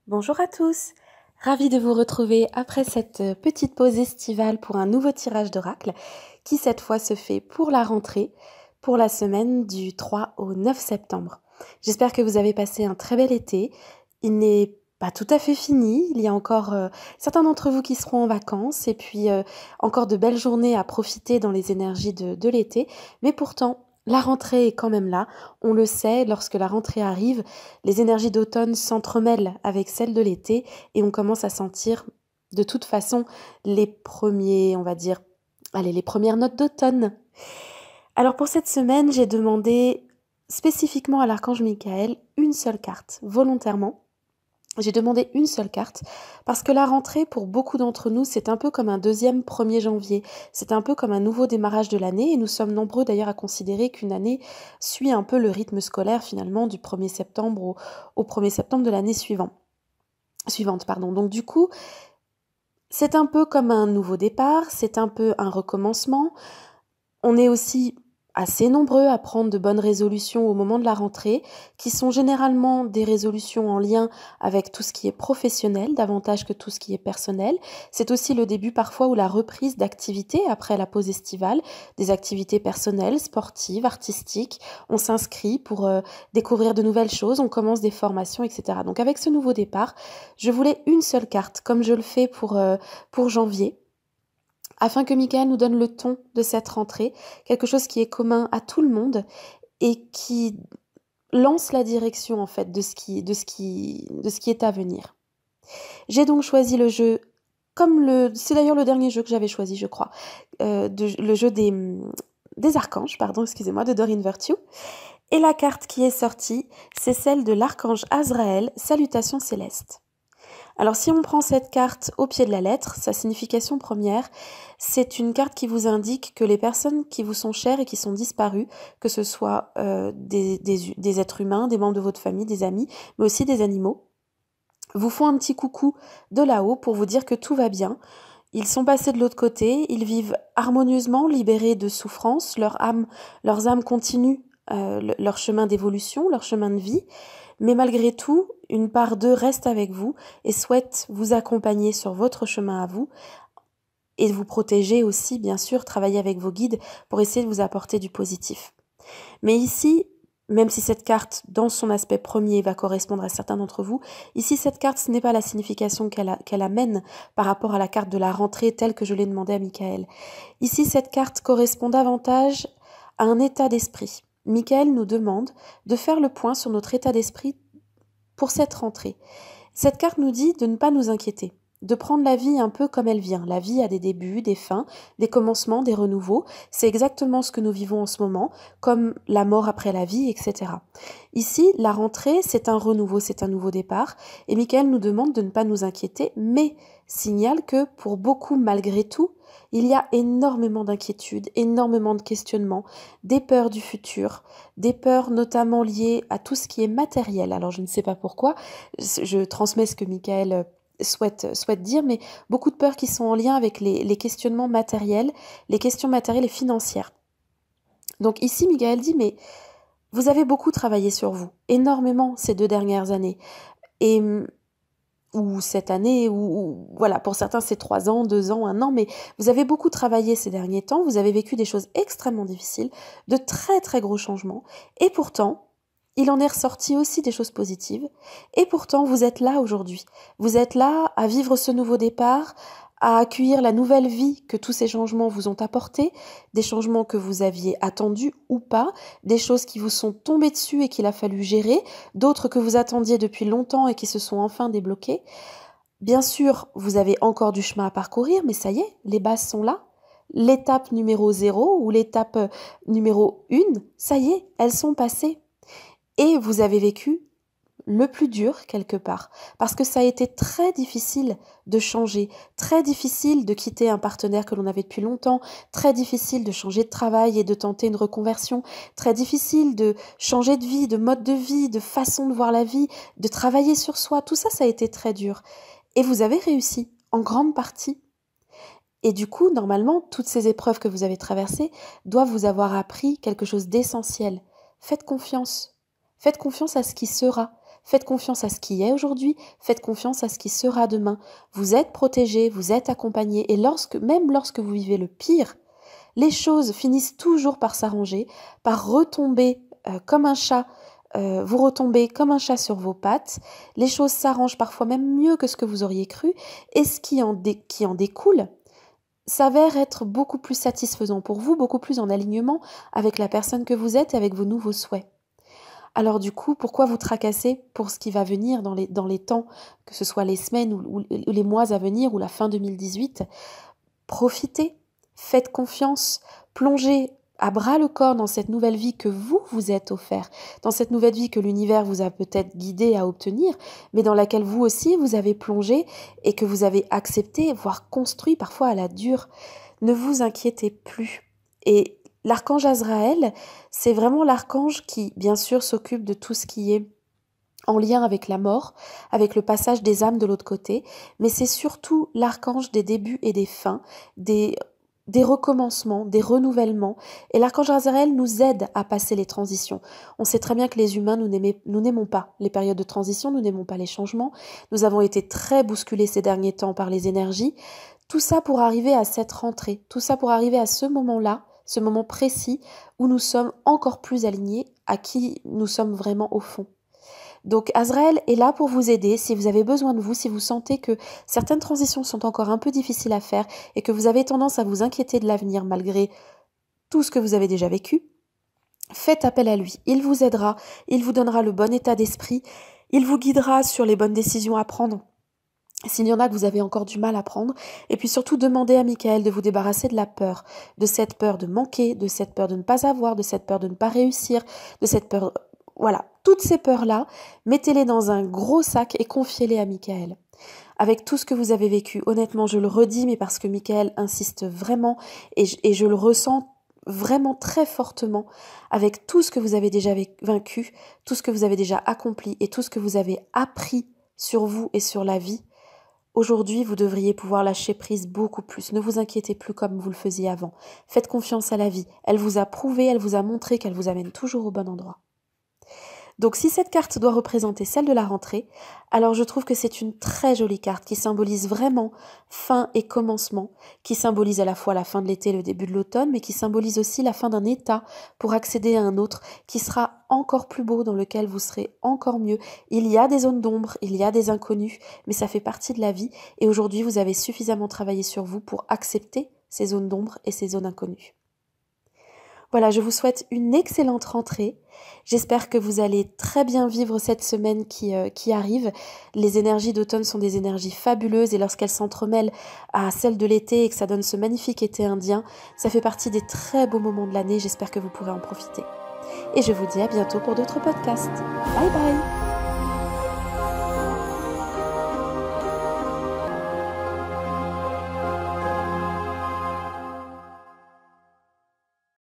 Bonjour à tous, ravie de vous retrouver après cette petite pause estivale pour un nouveau tirage d'oracle qui cette fois se fait pour la rentrée, pour la semaine du 3 au 9 septembre. J'espère que vous avez passé un très bel été. Il n'est pas tout à fait fini, il y a encore certains d'entre vous qui seront en vacances et puis encore de belles journées à profiter dans les énergies de l'été, mais pourtant la rentrée est quand même là. On le sait, lorsque la rentrée arrive, les énergies d'automne s'entremêlent avec celles de l'été et on commence à sentir de toute façon les premiers, on va dire, les premières notes d'automne. Alors pour cette semaine, j'ai demandé spécifiquement à l'archange Michael une seule carte, volontairement. J'ai demandé une seule carte parce que la rentrée, pour beaucoup d'entre nous, c'est un peu comme un deuxième 1er janvier. C'est un peu comme un nouveau démarrage de l'année et nous sommes nombreux d'ailleurs à considérer qu'une année suit un peu le rythme scolaire finalement du 1er septembre au 1er septembre de l'année suivante. Donc du coup, c'est un peu comme un nouveau départ, c'est un peu un recommencement. On est aussi assez nombreux à prendre de bonnes résolutions au moment de la rentrée, qui sont généralement des résolutions en lien avec tout ce qui est professionnel, davantage que tout ce qui est personnel. C'est aussi le début parfois ou la reprise d'activités après la pause estivale, des activités personnelles, sportives, artistiques. On s'inscrit pour découvrir de nouvelles choses, on commence des formations, etc. Donc avec ce nouveau départ, je voulais une seule carte, comme je le fais pour janvier, afin que Michael nous donne le ton de cette rentrée, quelque chose qui est commun à tout le monde et qui lance la direction en fait de ce qui est à venir. J'ai donc choisi le jeu c'est d'ailleurs le dernier jeu que j'avais choisi, je crois, le jeu des archanges, de Doreen Virtue. Et la carte qui est sortie, c'est celle de l'archange Azraël, Salutations célestes. Alors si on prend cette carte au pied de la lettre, sa signification première, c'est une carte qui vous indique que les personnes qui vous sont chères et qui sont disparues, que ce soit des êtres humains, des membres de votre famille, des amis, mais aussi des animaux, vous font un petit coucou de là-haut pour vous dire que tout va bien. Ils sont passés de l'autre côté, ils vivent harmonieusement, libérés de souffrance, leurs âmes continuent leur chemin d'évolution, leur chemin de vie, mais malgré tout, une part d'eux reste avec vous et souhaite vous accompagner sur votre chemin à vous et vous protéger aussi, bien sûr, travailler avec vos guides pour essayer de vous apporter du positif. Mais ici, même si cette carte, dans son aspect premier, va correspondre à certains d'entre vous, ici, cette carte, ce n'est pas la signification qu'elle amène par rapport à la carte de la rentrée telle que je l'ai demandé à Michael. Ici, cette carte correspond davantage à un état d'esprit. Michael nous demande de faire le point sur notre état d'esprit pour cette rentrée. Cette carte nous dit de ne pas nous inquiéter, de prendre la vie un peu comme elle vient. La vie a des débuts, des fins, des commencements, des renouveaux. C'est exactement ce que nous vivons en ce moment, comme la mort après la vie, etc. Ici, la rentrée, c'est un renouveau, c'est un nouveau départ. Et Michael nous demande de ne pas nous inquiéter, mais signale que pour beaucoup, malgré tout, il y a énormément d'inquiétudes, énormément de questionnements, des peurs du futur, des peurs notamment liées à tout ce qui est matériel. Alors je ne sais pas pourquoi, je transmets ce que Michael souhaite dire, mais beaucoup de peurs qui sont en lien avec les questionnements matériels, les questions matérielles et financières. Donc ici, Michael dit, mais vous avez beaucoup travaillé sur vous, énormément ces 2 dernières années. Et ou cette année, ou voilà, pour certains c'est 3 ans, 2 ans, 1 an, mais vous avez beaucoup travaillé ces derniers temps, vous avez vécu des choses extrêmement difficiles, de très très gros changements, et pourtant, il en est ressorti aussi des choses positives, et pourtant vous êtes là aujourd'hui, vous êtes là à vivre ce nouveau départ, à accueillir la nouvelle vie que tous ces changements vous ont apporté, des changements que vous aviez attendus ou pas, des choses qui vous sont tombées dessus et qu'il a fallu gérer, d'autres que vous attendiez depuis longtemps et qui se sont enfin débloquées. Bien sûr, vous avez encore du chemin à parcourir, mais ça y est, les bases sont là. L'étape numéro 0 ou l'étape numéro 1, ça y est, elles sont passées. Et vous avez vécu le plus dur quelque part, parce que ça a été très difficile de changer, très difficile de quitter un partenaire que l'on avait depuis longtemps, très difficile de changer de travail et de tenter une reconversion, très difficile de changer de vie, de mode de vie, de façon de voir la vie, de travailler sur soi, tout ça, ça a été très dur. Et vous avez réussi, en grande partie. Et du coup, normalement, toutes ces épreuves que vous avez traversées doivent vous avoir appris quelque chose d'essentiel. Faites confiance. Faites confiance à ce qui sera. Faites confiance à ce qui est aujourd'hui, faites confiance à ce qui sera demain. Vous êtes protégés, vous êtes accompagnés et même lorsque vous vivez le pire, les choses finissent toujours par s'arranger, par retomber comme un chat. Vous retombez comme un chat sur vos pattes, les choses s'arrangent parfois même mieux que ce que vous auriez cru, et ce qui en découle s'avère être beaucoup plus satisfaisant pour vous, beaucoup plus en alignement avec la personne que vous êtes et avec vos nouveaux souhaits. Alors du coup, pourquoi vous tracasser pour ce qui va venir dans les temps, que ce soit les semaines ou les mois à venir ou la fin 2018 ? Profitez, faites confiance, plongez à bras le corps dans cette nouvelle vie que vous êtes offert, dans cette nouvelle vie que l'univers vous a peut-être guidé à obtenir, mais dans laquelle vous aussi vous avez plongé et que vous avez accepté, voire construit parfois à la dure. Ne vous inquiétez plus. Et l'archange Azraël, c'est vraiment l'archange qui, bien sûr, s'occupe de tout ce qui est en lien avec la mort, avec le passage des âmes de l'autre côté, mais c'est surtout l'archange des débuts et des fins, des recommencements, des renouvellements, et l'archange Azraël nous aide à passer les transitions. On sait très bien que les humains, nous n'aimons pas les périodes de transition, nous n'aimons pas les changements, nous avons été très bousculés ces derniers temps par les énergies, tout ça pour arriver à cette rentrée, tout ça pour arriver à ce moment-là, ce moment précis où nous sommes encore plus alignés à qui nous sommes vraiment au fond. Donc Azraël est là pour vous aider si vous avez besoin de vous, si vous sentez que certaines transitions sont encore un peu difficiles à faire et que vous avez tendance à vous inquiéter de l'avenir malgré tout ce que vous avez déjà vécu. Faites appel à lui, il vous aidera, il vous donnera le bon état d'esprit, il vous guidera sur les bonnes décisions à prendre. S'il y en a que vous avez encore du mal à prendre, et puis surtout demandez à Michael de vous débarrasser de la peur, de cette peur de manquer, de cette peur de ne pas avoir, de cette peur de ne pas réussir, de cette peur... Voilà, toutes ces peurs-là, mettez-les dans un gros sac et confiez-les à Michael. Avec tout ce que vous avez vécu, honnêtement, je le redis, mais parce que Michael insiste vraiment, et je le ressens vraiment très fortement, avec tout ce que vous avez déjà vaincu, tout ce que vous avez déjà accompli, et tout ce que vous avez appris sur vous et sur la vie, aujourd'hui, vous devriez pouvoir lâcher prise beaucoup plus. Ne vous inquiétez plus comme vous le faisiez avant. Faites confiance à la vie. Elle vous a prouvé, elle vous a montré qu'elle vous amène toujours au bon endroit. Donc si cette carte doit représenter celle de la rentrée, alors je trouve que c'est une très jolie carte qui symbolise vraiment fin et commencement, qui symbolise à la fois la fin de l'été et le début de l'automne, mais qui symbolise aussi la fin d'un état pour accéder à un autre qui sera encore plus beau, dans lequel vous serez encore mieux. Il y a des zones d'ombre, il y a des inconnus, mais ça fait partie de la vie et aujourd'hui vous avez suffisamment travaillé sur vous pour accepter ces zones d'ombre et ces zones inconnues. Voilà, je vous souhaite une excellente rentrée. J'espère que vous allez très bien vivre cette semaine qui arrive. Les énergies d'automne sont des énergies fabuleuses et lorsqu'elles s'entremêlent à celles de l'été et que ça donne ce magnifique été indien, ça fait partie des très beaux moments de l'année. J'espère que vous pourrez en profiter. Et je vous dis à bientôt pour d'autres podcasts. Bye bye!